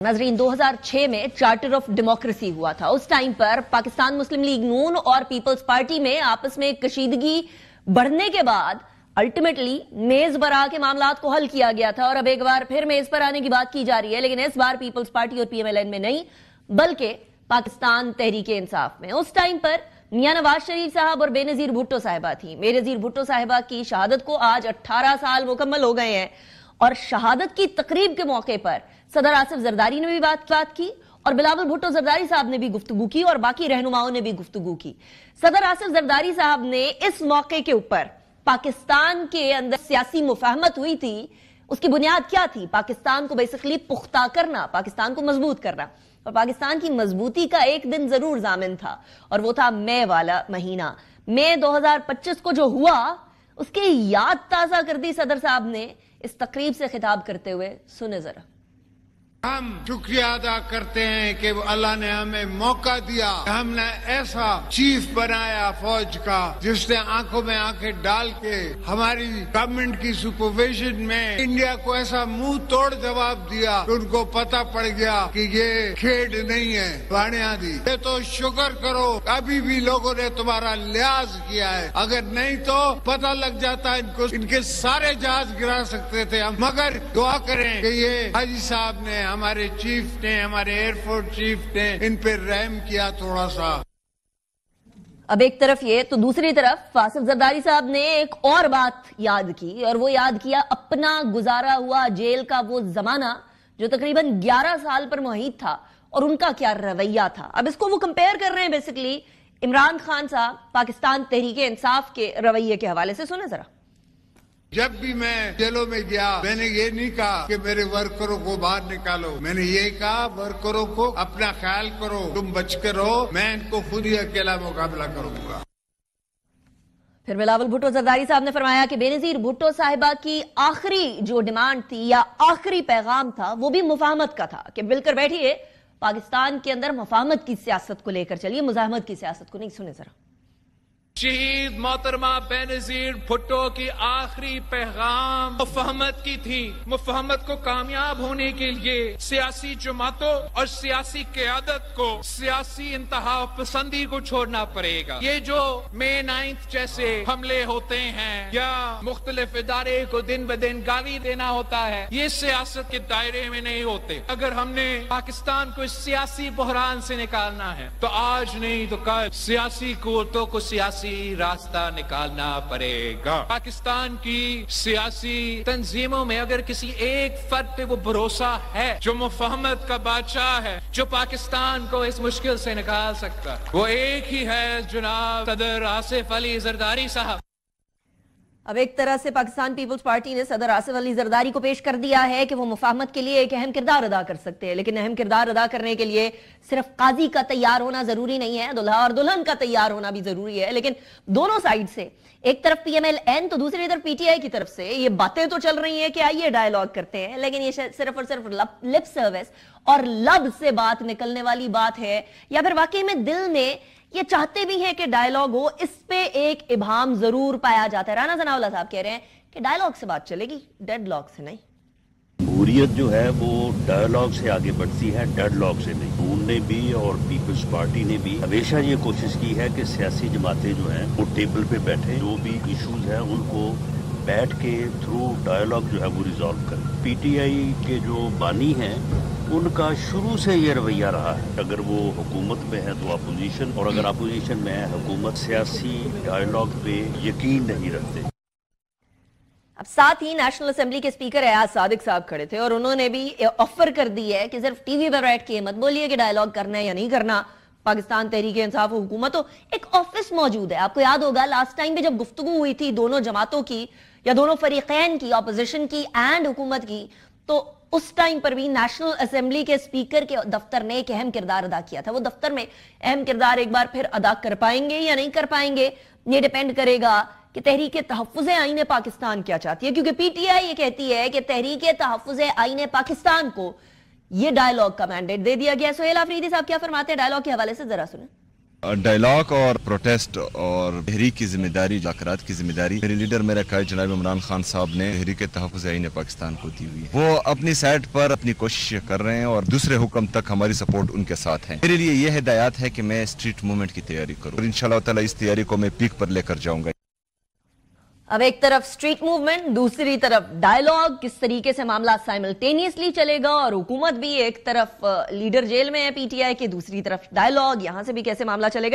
नाजरीन 2006 में charter of democracy हुआ था। उस टाइम पर पाकिस्तान मुस्लिम लीग नून और पीपल्स पार्टी में आपस में कशीदगी बढ़ने के बाद अल्टीमेटली मेज पर आके मामलात को हल किया गया था और अब एक बार फिर मेज पर आने की बात की जा रही है, लेकिन इस बार पीपल्स पार्टी और पीएमएलएन में नहीं बल्कि पाकिस्तान तहरीक इंसाफ में। उस टाइम पर मियां नवाज शरीफ साहब और बेनजीर भुट्टो साहिबा थी। बेनजीर भुट्टो साहिबा की शहादत को आज 18 साल मुकम्मल हो गए हैं और शहादत की तकरीब के मौके पर सदर आसिफ जरदारी ने भी बात की और बिलावल भुट्टो जरदारी साहब ने भी गुफ्तगू की और बाकी रहनुमाओं ने भी गुफ्तगू की। सदर आसिफ जरदारी साहब ने इस मौके के ऊपर पाकिस्तान के अंदर सियासी मुफाहमत हुई थी, उसकी बुनियाद क्या थी? पाकिस्तान को बेसिकली पुख्ता करना, पाकिस्तान को मजबूत करना, और पाकिस्तान की मजबूती का एक दिन जरूर जामिन था और वो था मई वाला महीना। मई 2025 को जो हुआ उसकी याद ताजा कर दी सदर साहब ने इस तकरीब से खिताब करते हुए। सुने जरा। हम शुक्रिया अदा करते हैं कि अल्लाह ने हमें मौका दिया, हमने ऐसा चीफ बनाया फौज का जिसने आंखों में आंखें डाल के हमारी गवर्नमेंट की सुपरविजन में इंडिया को ऐसा मुंह तोड़ जवाब दिया कि उनको पता पड़ गया कि ये खेड नहीं है, वाणिया दी। ये तो शुक्र करो अभी भी लोगों ने तुम्हारा लिहाज किया है, अगर नहीं तो पता लग जाता इनको, इनके सारे जहाज गिरा सकते थे हम। मगर दुआ करें कि ये हाजी साहब ने, हमारे चीफ ने, हमारे एयरफोर्स चीफ ने इन पे रहम किया थोड़ा सा। अब एक तरफ ये तो दूसरी तरफ आसिफ जरदारी साहब ने एक और बात याद की और वो याद किया अपना गुजारा हुआ जेल का वो जमाना जो तकरीबन 11 साल पर मुहित था और उनका क्या रवैया था। अब इसको वो कंपेयर कर रहे हैं बेसिकली इमरान खान साहब पाकिस्तान तहरीक इंसाफ के रवैये के हवाले से। सुने जरा। जब भी मैं जेलों में गया मैंने ये नहीं कहा कि मेरे वर्करों को बाहर निकालो, मैंने ये कहा वर्करों को अपना ख्याल करो, तुम बच कर रहो, मैं इनको खुद ही अकेला मुकाबला करूंगा। फिर बिलावल भुट्टो जरदारी साहब ने फरमाया कि बेनजीर भुट्टो साहिबा की आखिरी जो डिमांड थी या आखिरी पैगाम था वो भी मुफाहमत का था कि मिलकर बैठिए, पाकिस्तान के अंदर मुफाहमत की सियासत को लेकर चलिए, मुजाहमत की सियासत को नहीं। सुने जरा। शहीद मोहतरमा बेनजीर भुट्टो की आखिरी पैगाम मुफाहमत की थी। मुफाहमत को कामयाब होने के लिए सियासी जमातों और सियासी क़यादत को सियासी इंतहा पसंदी को छोड़ना पड़ेगा। ये जो मई 9 जैसे हमले होते हैं या मुख्तलिफ इदारे को दिन ब दिन गाली देना होता है, ये सियासत के दायरे में नहीं होते। अगर हमने पाकिस्तान को इस सियासी बहरान से निकालना है तो आज नहीं तो कल सियासी कुव्वतों को सियासी रास्ता निकालना पड़ेगा। पाकिस्तान की सियासी तंजीमों में अगर किसी एक फर्द पे वो भरोसा है जो मुफाहमत का बादशाह है, जो पाकिस्तान को इस मुश्किल से निकाल सकता है, वो एक ही है जनाब सदर आसिफ अली जरदारी साहब। अब एक तरह से पाकिस्तान पीपल्स पार्टी ने सदर आसिफ अली जरदारी को पेश कर दिया है कि वो मुफाहमत के लिए एक अहम किरदार अदा कर सकते हैं, लेकिन अहम किरदार अदा करने के लिए सिर्फ काजी का तैयार होना जरूरी नहीं है, दुल्हा और दुल्हन का तैयार होना भी जरूरी है। लेकिन दोनों साइड से, एक तरफ पीएमएलएन तो दूसरी तरफ पीटीआई की तरफ से ये बातें तो चल रही हैं कि आइए डायलॉग करते हैं, लेकिन ये सिर्फ और सिर्फ लिप सर्विस और लब से बात निकलने वाली बात है या फिर वाकई में दिल में ये चाहते भी हैं कि डायलॉग हो। इस पे एक इबाम जरूर पाया जाता है। राना जनाउल्लाह साहब कह रहे हैं कि डायलॉग से बात चलेगी, डेडलॉग से नहीं। जमहूरियत जो है वो डायलॉग से आगे बढ़ती है, डेडलॉग से नहीं। नून ने भी और पीपल्स पार्टी ने भी हमेशा ये कोशिश की है कि सियासी जमातें जो हैं वो टेबल पे बैठे, जो भी इश्यूज हैं उनको बैठ के थ्रू डायलॉग जो है वो रिजॉल्व करें। पीटीआई के जो बानी हैं उनका शुरू से ये रवैया रहा है, अगर वो हुकूमत में है तो अपोजिशन, और अगर अपोजिशन में है हुकूमत, सियासी डायलॉग पे यकीन नहीं रखते। अब साथ ही नेशनल असेंबली के स्पीकर एयाज सादिक साहब खड़े थे और उन्होंने भी ऑफर कर दी है कि सिर्फ टीवी पर बैठ के मत बोलिए कि डायलॉग करना है या नहीं करना, पाकिस्तान तहरीक इंसाफ हुकूमत हो, एक ऑफिस मौजूद है। आपको याद होगा लास्ट टाइम भी जब गुफ्तगू हुई थी दोनों जमातों की या दोनों फरीकैन की, ऑपोजिशन की एंड हुकूमत की, तो उस टाइम पर भी नेशनल असेंबली के स्पीकर के दफ्तर ने एक अहम किरदार अदा किया था। वो दफ्तर में अहम किरदार एक बार फिर अदा कर पाएंगे या नहीं कर पाएंगे, ये डिपेंड करेगा कि तहरीक तहफ़्फ़ुज़ आईन पाकिस्तान क्या चाहती है, क्योंकि पीटीआई ये कहती है कि तहरीक तहफ़्फ़ुज़ आईन पाकिस्तान को ये डायलॉग का मैंडेट दे दिया गया। सोहेल आफरीदी साहब क्या फरमाते हैं डायलॉग के हवाले से, जरा सुने। ڈائلاگ اور پروٹیسٹ اور تحریک کی ذمہ داری، مذاکرات کی ذمہ داری میرے لیڈر میرے قائد جناب عمران خان صاحب نے تحریک تحفظ آئین پاکستان کو دی ہوئی ہے. وہ اپنی سائٹ پر اپنی کوششیں کر رہے ہیں اور دوسرے حکم تک ہماری سپورٹ ان کے ساتھ ہے. میرے لیے یہ ہدایات ہے کہ میں اسٹریٹ موومنٹ کی تیاری کروں اور انشاءاللہ تعالی اس تیاری کو میں پیک پر لے کر جاؤں گا. اب ایک طرف سٹریٹ موومنٹ، دوسری طرف ڈائیلاگ، کس طریقے سے معاملہ سائملٹینیسلی چلے گا، اور حکومت بھی ایک طرف لیڈر جیل میں ہے پی ٹی آئی کے، دوسری طرف ڈائیلاگ، یہاں سے بھی کیسے معاملہ چلے گا.